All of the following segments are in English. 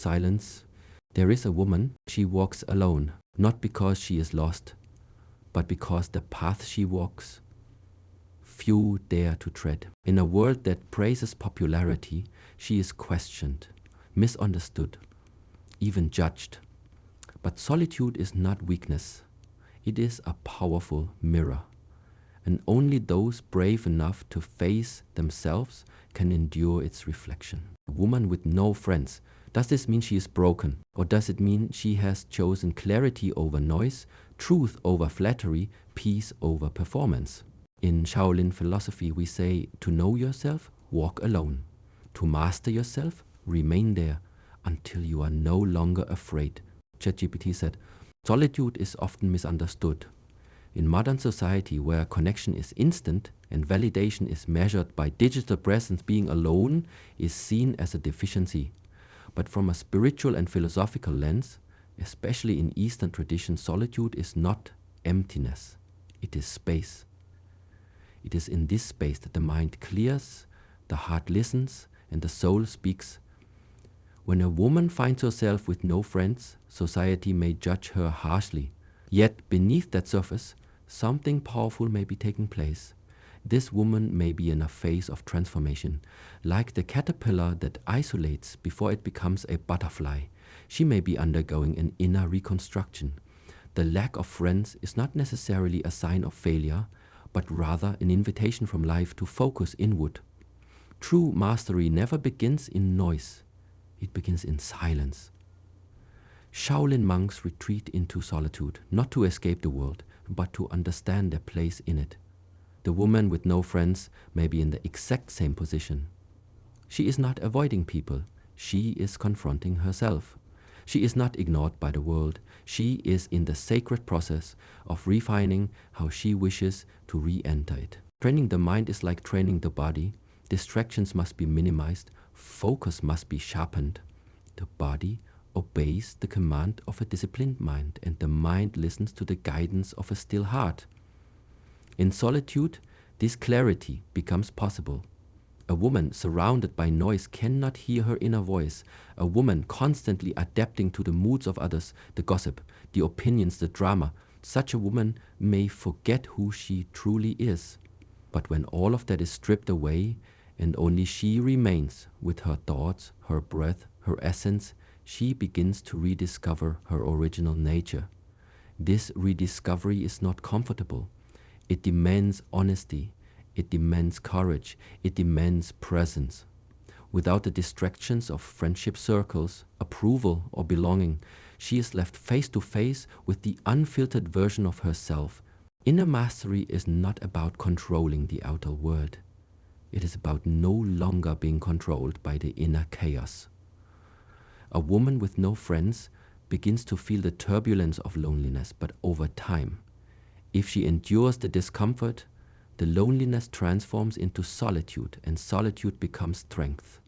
silence. There is a woman, she walks alone, not because she is lost, but because the path she walks, few dare to tread. In a world that praises popularity, she is questioned, misunderstood, even judged. But solitude is not weakness. It is a powerful mirror. And only those brave enough to face themselves can endure its reflection. A woman with no friends. Does this mean she is broken? Or does it mean she has chosen clarity over noise, truth over flattery, peace over performance? In Shaolin philosophy, we say, to know yourself, walk alone. To master yourself, remain there until you are no longer afraid. ChatGPT said, solitude is often misunderstood. In modern society, where connection is instant and validation is measured by digital presence, being alone is seen as a deficiency. But from a spiritual and philosophical lens, especially in Eastern tradition, solitude is not emptiness. It is space. It is in this space that the mind clears, the heart listens, and the soul speaks. When a woman finds herself with no friends, society may judge her harshly. Yet beneath that surface, something powerful may be taking place. This woman may be in a phase of transformation. Like the caterpillar that isolates before it becomes a butterfly, she may be undergoing an inner reconstruction. The lack of friends is not necessarily a sign of failure, but rather an invitation from life to focus inward. True mastery never begins in noise. It begins in silence. Shaolin monks retreat into solitude, not to escape the world, but to understand their place in it. The woman with no friends may be in the exact same position. She is not avoiding people. She is confronting herself. She is not ignored by the world. She is in the sacred process of refining how she wishes to re-enter it. Training the mind is like training the body. Distractions must be minimized. Focus must be sharpened. The body obeys the command of a disciplined mind, and the mind listens to the guidance of a still heart. In solitude, this clarity becomes possible. A woman surrounded by noise cannot hear her inner voice. A woman constantly adapting to the moods of others, the gossip, the opinions, the drama. Such a woman may forget who she truly is. But when all of that is stripped away and only she remains with her thoughts, her breath, her essence, she begins to rediscover her original nature. This rediscovery is not comfortable. It demands honesty. It demands courage. It demands presence. Without the distractions of friendship circles, approval, or belonging, she is left face to face with the unfiltered version of herself. Inner mastery is not about controlling the outer world. It is about no longer being controlled by the inner chaos. A woman with no friends begins to feel the turbulence of loneliness, but over time, if she endures the discomfort, the loneliness transforms into solitude, and solitude becomes strength.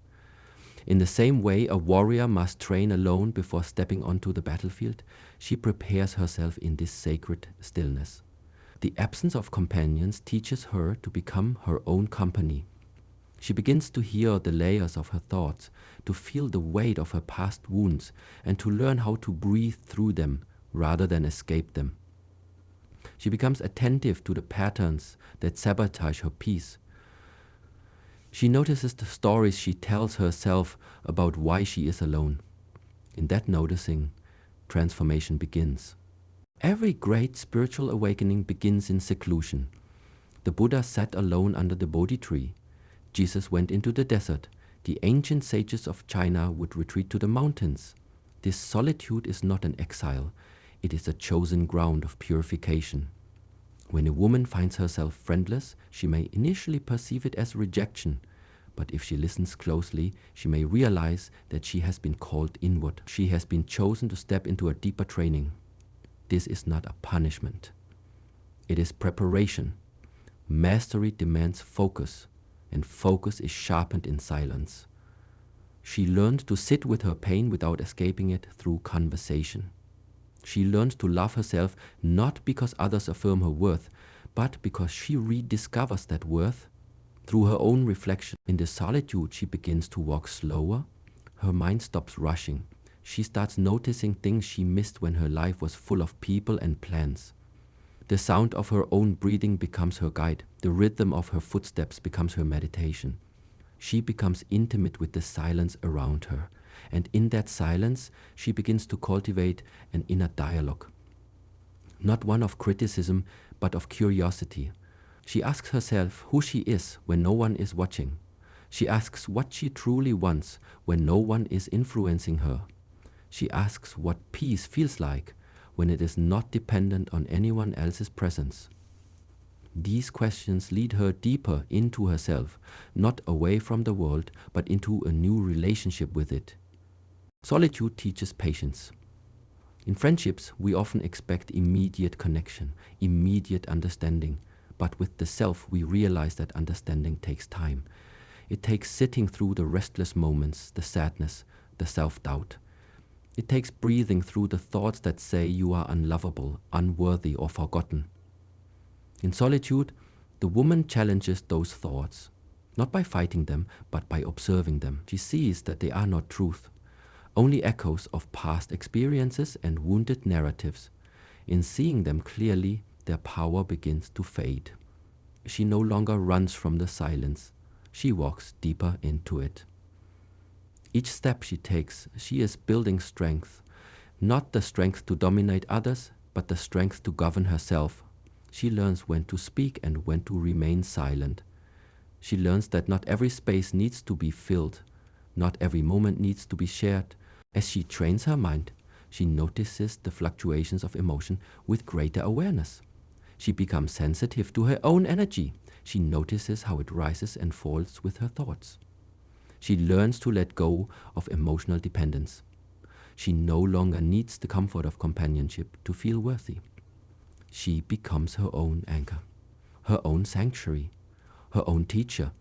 In the same way, a warrior must train alone before stepping onto the battlefield. She prepares herself in this sacred stillness. The absence of companions teaches her to become her own company. She begins to hear the layers of her thoughts, to feel the weight of her past wounds, and to learn how to breathe through them rather than escape them. She becomes attentive to the patterns that sabotage her peace. She notices the stories she tells herself about why she is alone. In that noticing, transformation begins. Every great spiritual awakening begins in seclusion. The Buddha sat alone under the Bodhi tree. Jesus went into the desert. The ancient sages of China would retreat to the mountains. This solitude is not an exile. It is a chosen ground of purification. When a woman finds herself friendless, she may initially perceive it as rejection. But if she listens closely, she may realize that she has been called inward. She has been chosen to step into a deeper training. This is not a punishment. It is preparation. Mastery demands focus, and focus is sharpened in silence. She learned to sit with her pain without escaping it through conversation. She learned to love herself not because others affirm her worth, but because she rediscovers that worth through her own reflection. In the solitude, she begins to walk slower. Her mind stops rushing. She starts noticing things she missed when her life was full of people and plans. The sound of her own breathing becomes her guide. The rhythm of her footsteps becomes her meditation. She becomes intimate with the silence around her, and in that silence, she begins to cultivate an inner dialogue. Not one of criticism, but of curiosity. She asks herself who she is when no one is watching. She asks what she truly wants when no one is influencing her. She asks what peace feels like when it is not dependent on anyone else's presence. These questions lead her deeper into herself, not away from the world, but into a new relationship with it. Solitude teaches patience. In friendships, we often expect immediate connection, immediate understanding, but with the self, we realize that understanding takes time. It takes sitting through the restless moments, the sadness, the self-doubt. It takes breathing through the thoughts that say you are unlovable, unworthy, or forgotten. In solitude, the woman challenges those thoughts, not by fighting them, but by observing them. She sees that they are not truth, only echoes of past experiences and wounded narratives. In seeing them clearly, their power begins to fade. She no longer runs from the silence. She walks deeper into it. Each step she takes, she is building strength, not the strength to dominate others, but the strength to govern herself. She learns when to speak and when to remain silent. She learns that not every space needs to be filled, not every moment needs to be shared. As she trains her mind, she notices the fluctuations of emotion with greater awareness. She becomes sensitive to her own energy. She notices how it rises and falls with her thoughts. She learns to let go of emotional dependence. She no longer needs the comfort of companionship to feel worthy. She becomes her own anchor, her own sanctuary, her own teacher.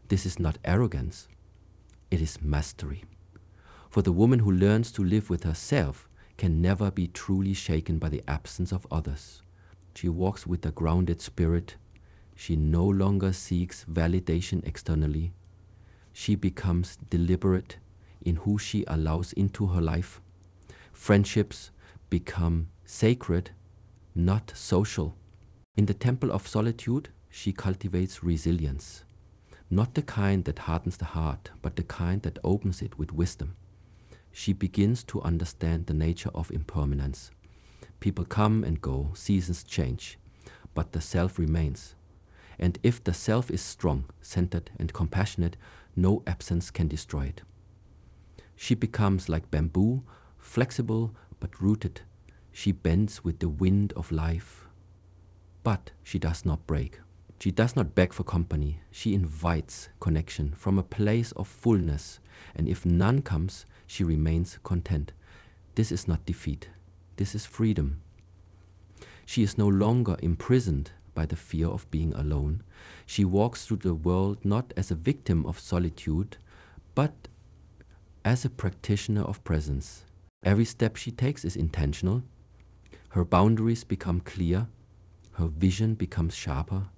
This is not arrogance, it is mastery. For the woman who learns to live with herself can never be truly shaken by the absence of others. She walks with a grounded spirit. She no longer seeks validation externally. She becomes deliberate in who she allows into her life. Friendships become sacred, not social. In the temple of solitude, she cultivates resilience, not the kind that hardens the heart, but the kind that opens it with wisdom. She begins to understand the nature of impermanence. People come and go, seasons change, but the self remains. And if the self is strong, centered, and compassionate, no absence can destroy it. She becomes like bamboo, flexible but rooted. She bends with the wind of life, but she does not break. She does not beg for company. She invites connection from a place of fullness, and if none comes, she remains content. This is not defeat. This is freedom. She is no longer imprisoned by the fear of being alone. She walks through the world not as a victim of solitude, but as a practitioner of presence. Every step she takes is intentional. Her boundaries become clear. Her vision becomes sharper.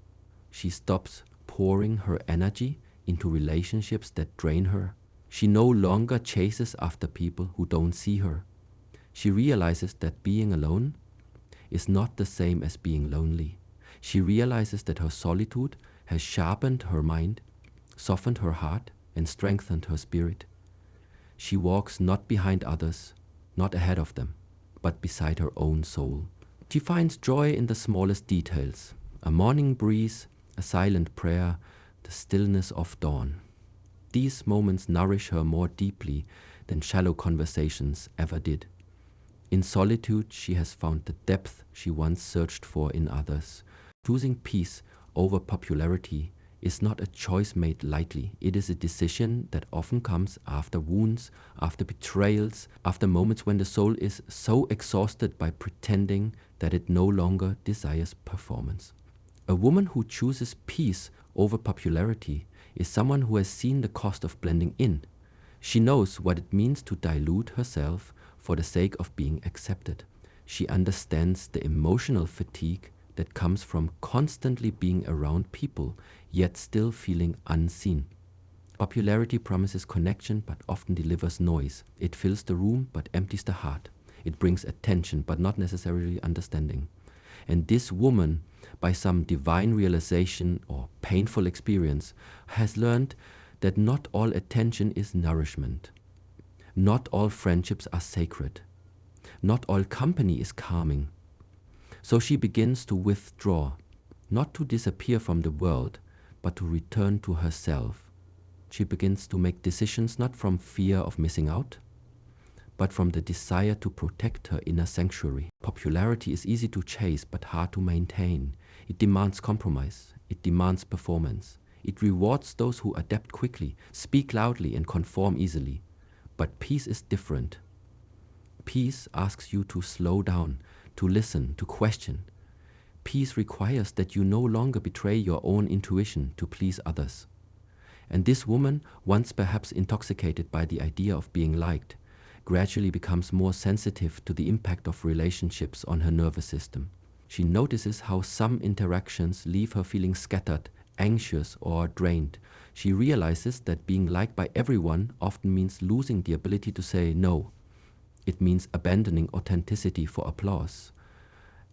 She stops pouring her energy into relationships that drain her. She no longer chases after people who don't see her. She realizes that being alone is not the same as being lonely. She realizes that her solitude has sharpened her mind, softened her heart, and strengthened her spirit. She walks not behind others, not ahead of them, but beside her own soul. She finds joy in the smallest details: a morning breeze, a silent prayer, the stillness of dawn. These moments nourish her more deeply than shallow conversations ever did. In solitude, she has found the depth she once searched for in others. Choosing peace over popularity is not a choice made lightly. It is a decision that often comes after wounds, after betrayals, after moments when the soul is so exhausted by pretending that it no longer desires performance. A woman who chooses peace over popularity is someone who has seen the cost of blending in. She knows what it means to dilute herself for the sake of being accepted. She understands the emotional fatigue that comes from constantly being around people, yet still feeling unseen. Popularity promises connection but often delivers noise. It fills the room but empties the heart. It brings attention but not necessarily understanding. And this woman, by some divine realization or painful experience, has learned that not all attention is nourishment. Not all friendships are sacred. Not all company is calming. So she begins to withdraw, not to disappear from the world, but to return to herself. She begins to make decisions not from fear of missing out, but from the desire to protect her inner sanctuary. Popularity is easy to chase but hard to maintain. It demands compromise. It demands performance. It rewards those who adapt quickly, speak loudly, and conform easily. But peace is different. Peace asks you to slow down, to listen, to question. Peace requires that you no longer betray your own intuition to please others. And this woman, once perhaps intoxicated by the idea of being liked, gradually becomes more sensitive to the impact of relationships on her nervous system. She notices how some interactions leave her feeling scattered, anxious, or drained. She realizes that being liked by everyone often means losing the ability to say no. It means abandoning authenticity for applause.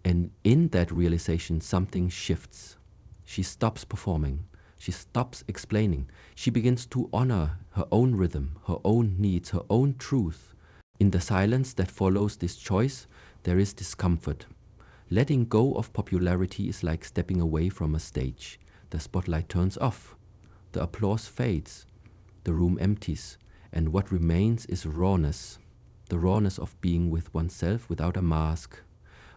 And in that realization, something shifts. She stops performing. She stops explaining. She begins to honor her own rhythm, her own needs, her own truth. In the silence that follows this choice, there is discomfort. Letting go of popularity is like stepping away from a stage. The spotlight turns off. The applause fades. The room empties. And what remains is rawness. The rawness of being with oneself without a mask.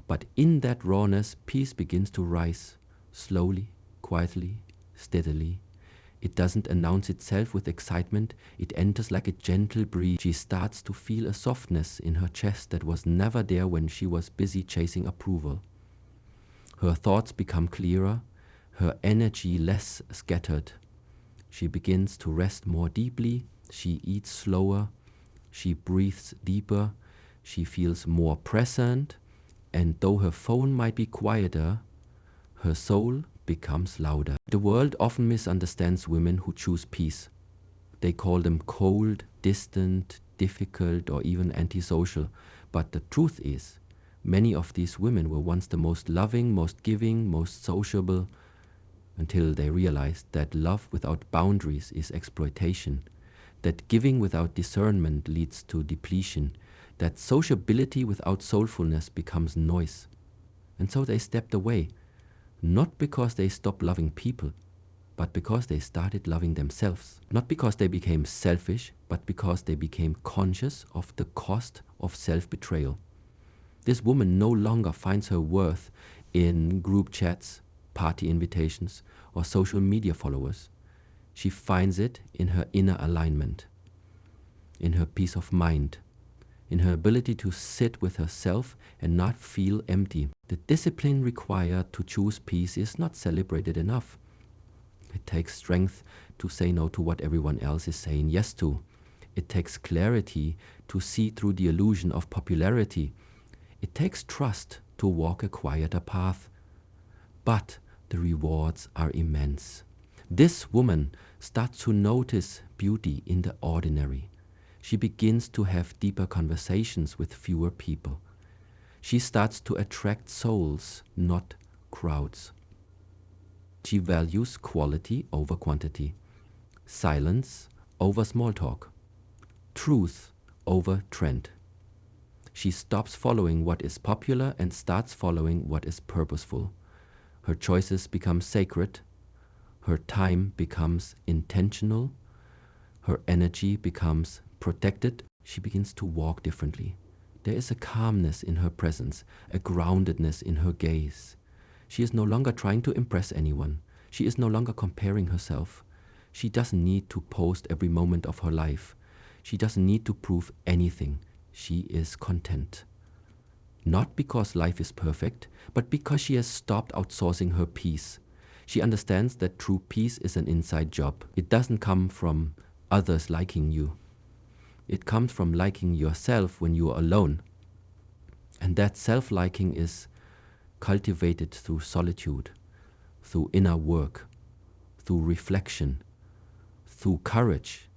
But in that rawness, peace begins to rise, slowly, quietly, steadily. It doesn't announce itself with excitement. It enters like a gentle breeze. She starts to feel a softness in her chest that was never there when she was busy chasing approval. Her thoughts become clearer, her energy less scattered. She begins to rest more deeply. She eats slower. She breathes deeper. She feels more present. And though her phone might be quieter, her soul becomes louder. The world often misunderstands women who choose peace. They call them cold, distant, difficult, or even antisocial. But the truth is, many of these women were once the most loving, most giving, most sociable, until they realized that love without boundaries is exploitation, that giving without discernment leads to depletion, that sociability without soulfulness becomes noise. And so they stepped away. Not because they stopped loving people, but because they started loving themselves. Not because they became selfish, but because they became conscious of the cost of self-betrayal. This woman no longer finds her worth in group chats, party invitations, or social media followers. She finds it in her inner alignment, in her peace of mind, in her ability to sit with herself and not feel empty. The discipline required to choose peace is not celebrated enough. It takes strength to say no to what everyone else is saying yes to. It takes clarity to see through the illusion of popularity. It takes trust to walk a quieter path. But the rewards are immense. This woman starts to notice beauty in the ordinary. She begins to have deeper conversations with fewer people. She starts to attract souls, not crowds. She values quality over quantity, silence over small talk, truth over trend. She stops following what is popular and starts following what is purposeful. Her choices become sacred. Her time becomes intentional. Her energy becomes protected. She begins to walk differently. There is a calmness in her presence, a groundedness in her gaze. She is no longer trying to impress anyone. She is no longer comparing herself. She doesn't need to post every moment of her life. She doesn't need to prove anything. She is content. Not because life is perfect, but because she has stopped outsourcing her peace. She understands that true peace is an inside job. It doesn't come from others liking you. It comes from liking yourself when you are alone. And that self-liking is cultivated through solitude, through inner work, through reflection, Through courage,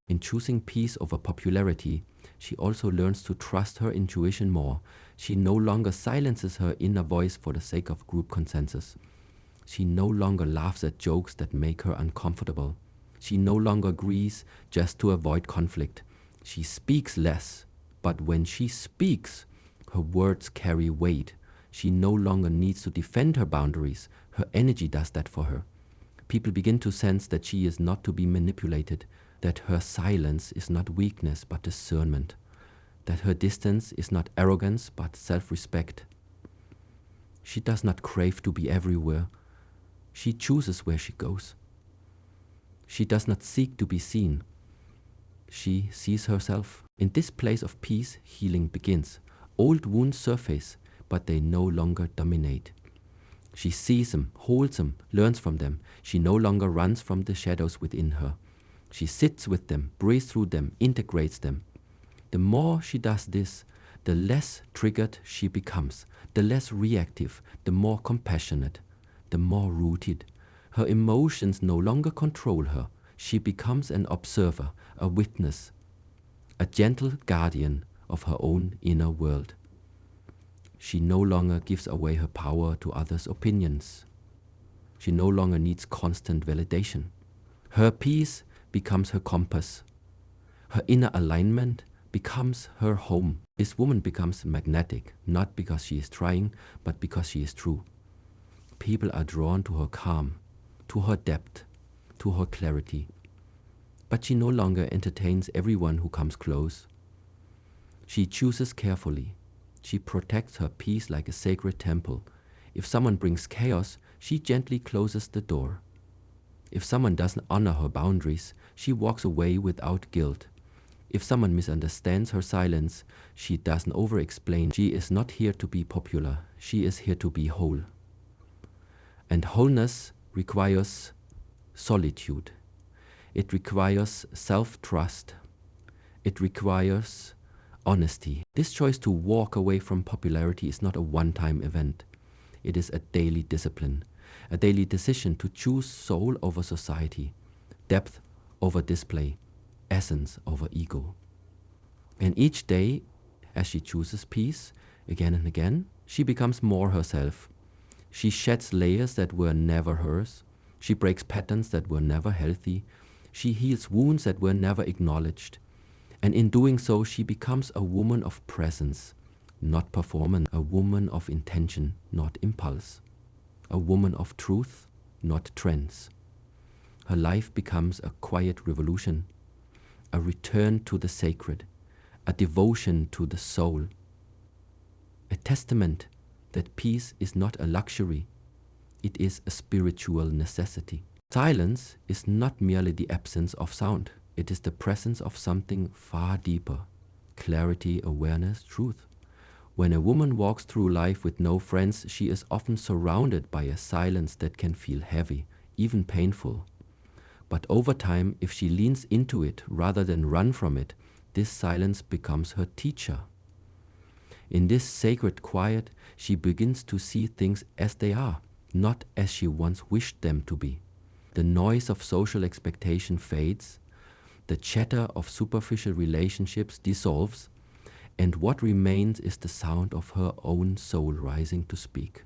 in choosing peace over popularity, she also learns to trust her intuition more. She no longer silences her inner voice for the sake of group consensus. She no longer laughs at jokes that make her uncomfortable. She no longer agrees just to avoid conflict. She speaks less, but when she speaks, her words carry weight. She no longer needs to defend her boundaries. Her energy does that for her. People begin to sense that she is not to be manipulated, that her silence is not weakness but discernment, that her distance is not arrogance but self-respect. She does not crave to be everywhere. She chooses where she goes. She does not seek to be seen. She sees herself. In this place of peace, healing begins. Old wounds surface, but they no longer dominate. She sees them, holds them, learns from them. She no longer runs from the shadows within her. She sits with them, breathes through them, integrates them. The more she does this, the less triggered she becomes, the less reactive, the more compassionate, the more rooted. Her emotions no longer control her. She becomes an observer, a witness, a gentle guardian of her own inner world. She no longer gives away her power to others' opinions. She no longer needs constant validation. Her peace becomes her compass. Her inner alignment becomes her home. This woman becomes magnetic, not because she is trying, but because she is true. People are drawn to her calm, to her depth, to her clarity. But she no longer entertains everyone who comes close. She chooses carefully. She protects her peace like a sacred temple. If someone brings chaos, she gently closes the door. If someone doesn't honor her boundaries, she walks away without guilt. If someone misunderstands her silence, she doesn't over-explain. She is not here to be popular. She is here to be whole. And wholeness requires solitude. It requires self-trust. It requires honesty. This choice to walk away from popularity is not a one-time event. It is a daily discipline, a daily decision to choose soul over society, depth over display, essence over ego. And each day, as she chooses peace, again and again, she becomes more herself. She sheds layers that were never hers. She breaks patterns that were never healthy. She heals wounds that were never acknowledged. And in doing so, she becomes a woman of presence, not performance, a woman of intention, not impulse, a woman of truth, not trends. Her life becomes a quiet revolution, a return to the sacred, a devotion to the soul, a testament that peace is not a luxury, it is a spiritual necessity. Silence is not merely the absence of sound. It is the presence of something far deeper, clarity, awareness, truth. When a woman walks through life with no friends, she is often surrounded by a silence that can feel heavy, even painful. But over time, if she leans into it rather than run from it, this silence becomes her teacher. In this sacred quiet, she begins to see things as they are, not as she once wished them to be. The noise of social expectation fades, the chatter of superficial relationships dissolves, and what remains is the sound of her own soul rising to speak.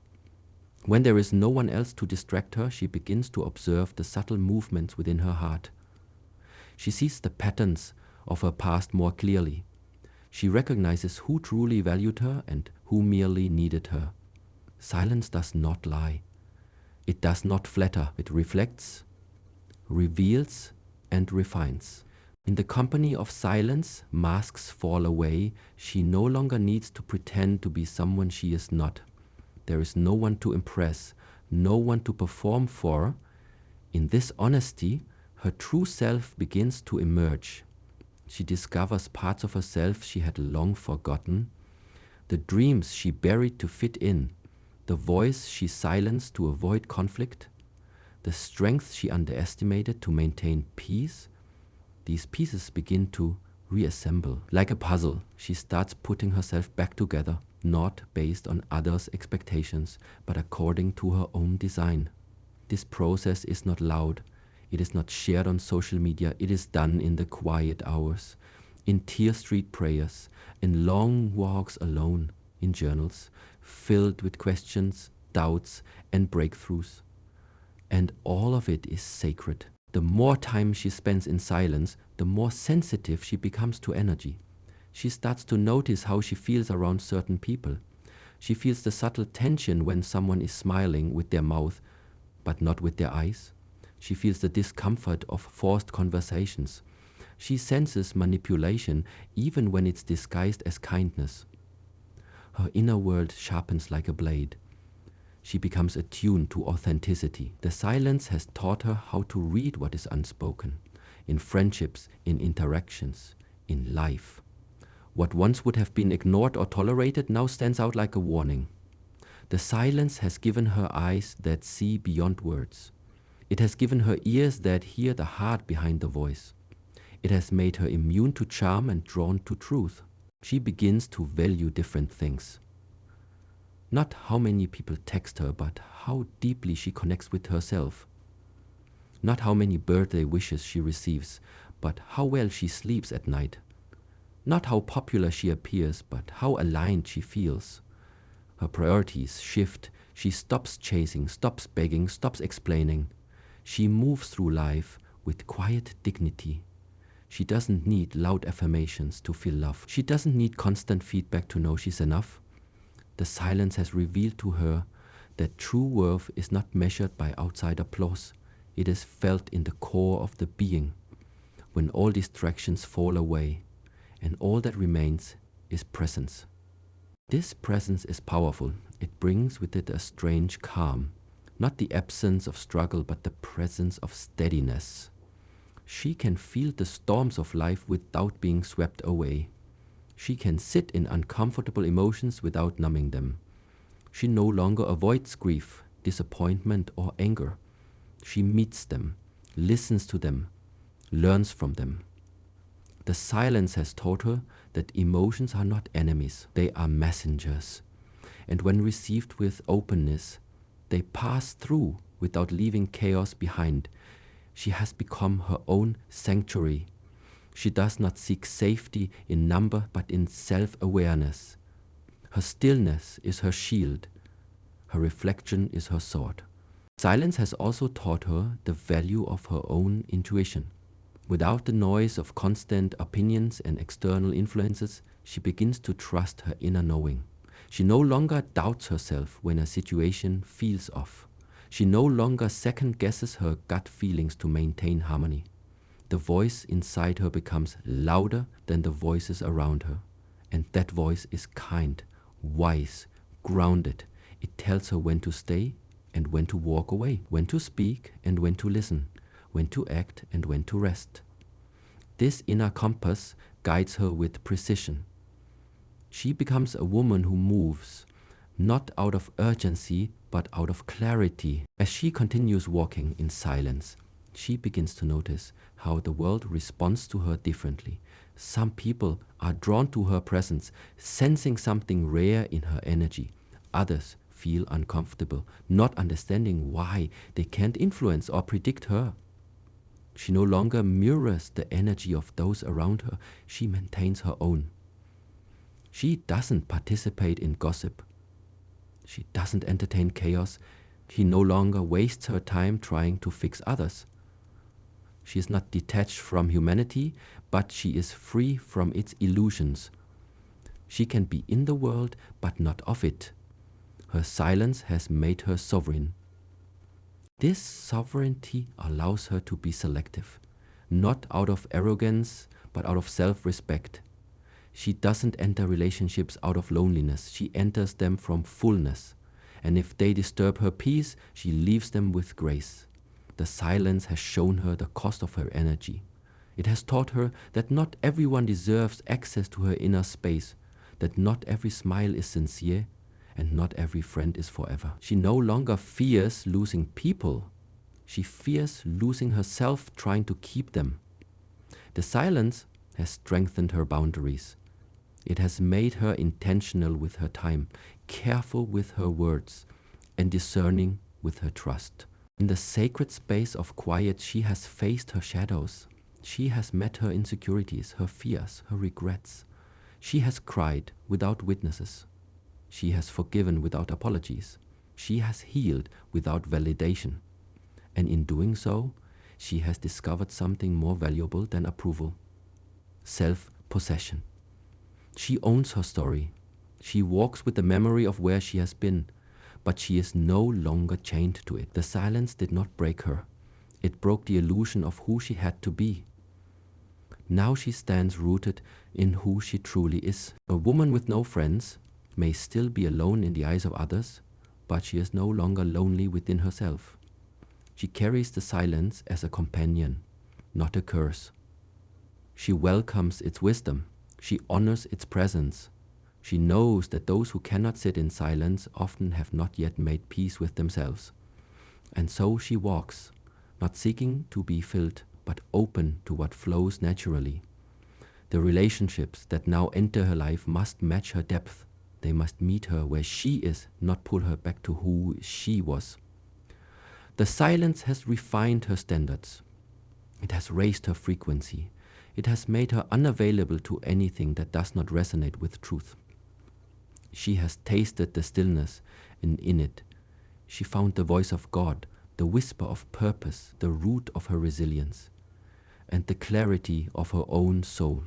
When there is no one else to distract her, she begins to observe the subtle movements within her heart. She sees the patterns of her past more clearly. She recognizes who truly valued her and who merely needed her. Silence does not lie. It does not flatter. It reflects, reveals, and refines. In the company of silence, masks fall away. She no longer needs to pretend to be someone she is not. There is no one to impress, no one to perform for. In this honesty, her true self begins to emerge. She discovers parts of herself she had long forgotten, the dreams she buried to fit in, the voice she silenced to avoid conflict, the strength she underestimated to maintain peace. These pieces begin to reassemble. Like a puzzle, she starts putting herself back together, not based on others' expectations, but according to her own design. This process is not loud. It is not shared on social media. It is done in the quiet hours, in tear street prayers, in long walks alone, in journals, filled with questions, doubts, and breakthroughs. And all of it is sacred. The more time she spends in silence, the more sensitive she becomes to energy. She starts to notice how she feels around certain people. She feels the subtle tension when someone is smiling with their mouth, but not with their eyes. She feels the discomfort of forced conversations. She senses manipulation even when it's disguised as kindness. Her inner world sharpens like a blade. She becomes attuned to authenticity. The silence has taught her how to read what is unspoken, in friendships, in interactions, in life. What once would have been ignored or tolerated now stands out like a warning. The silence has given her eyes that see beyond words. It has given her ears that hear the heart behind the voice. It has made her immune to charm and drawn to truth. She begins to value different things. Not how many people text her, but how deeply she connects with herself. Not how many birthday wishes she receives, but how well she sleeps at night. Not how popular she appears, but how aligned she feels. Her priorities shift. She stops chasing, stops begging, stops explaining. She moves through life with quiet dignity. She doesn't need loud affirmations to feel love. She doesn't need constant feedback to know she's enough. The silence has revealed to her that true worth is not measured by outside applause. It is felt in the core of the being, when all distractions fall away, and all that remains is presence. This presence is powerful. It brings with it a strange calm, not the absence of struggle, but the presence of steadiness. She can feel the storms of life without being swept away. She can sit in uncomfortable emotions without numbing them. She no longer avoids grief, disappointment, or anger. She meets them, listens to them, learns from them. The silence has taught her that emotions are not enemies, they are messengers. And when received with openness, they pass through without leaving chaos behind. She has become her own sanctuary. She does not seek safety in number, but in self-awareness. Her stillness is her shield. Her reflection is her sword. Silence has also taught her the value of her own intuition. Without the noise of constant opinions and external influences, she begins to trust her inner knowing. She no longer doubts herself when a situation feels off. She no longer second-guesses her gut feelings to maintain harmony. The voice inside her becomes louder than the voices around her. And that voice is kind, wise, grounded. It tells her when to stay and when to walk away, when to speak and when to listen, when to act and when to rest. This inner compass guides her with precision. She becomes a woman who moves, not out of urgency, but out of clarity. As she continues walking in silence, she begins to notice how the world responds to her differently. Some people are drawn to her presence, sensing something rare in her energy. Others feel uncomfortable, not understanding why they can't influence or predict her. She no longer mirrors the energy of those around her. She maintains her own. She doesn't participate in gossip. She doesn't entertain chaos. She no longer wastes her time trying to fix others. She is not detached from humanity, but she is free from its illusions. She can be in the world, but not of it. Her silence has made her sovereign. This sovereignty allows her to be selective, not out of arrogance, but out of self-respect. She doesn't enter relationships out of loneliness. She enters them from fullness. And if they disturb her peace, she leaves them with grace. The silence has shown her the cost of her energy. It has taught her that not everyone deserves access to her inner space, that not every smile is sincere, and not every friend is forever. She no longer fears losing people. She fears losing herself trying to keep them. The silence has strengthened her boundaries. It has made her intentional with her time, careful with her words, and discerning with her trust. In the sacred space of quiet, she has faced her shadows. She has met her insecurities, her fears, her regrets. She has cried without witnesses. She has forgiven without apologies. She has healed without validation. And in doing so, she has discovered something more valuable than approval: self-possession. She owns her story. She walks with the memory of where she has been, but she is no longer chained to it. The silence did not break her. It broke the illusion of who she had to be. Now she stands rooted in who she truly is. A woman with no friends may still be alone in the eyes of others, but she is no longer lonely within herself. She carries the silence as a companion, not a curse. She welcomes its wisdom. She honors its presence. She knows that those who cannot sit in silence often have not yet made peace with themselves. And so she walks, not seeking to be filled, but open to what flows naturally. The relationships that now enter her life must match her depth. They must meet her where she is, not pull her back to who she was. The silence has refined her standards. It has raised her frequency. It has made her unavailable to anything that does not resonate with truth. She has tasted the stillness, and in it, she found the voice of God, the whisper of purpose, the root of her resilience, and the clarity of her own soul.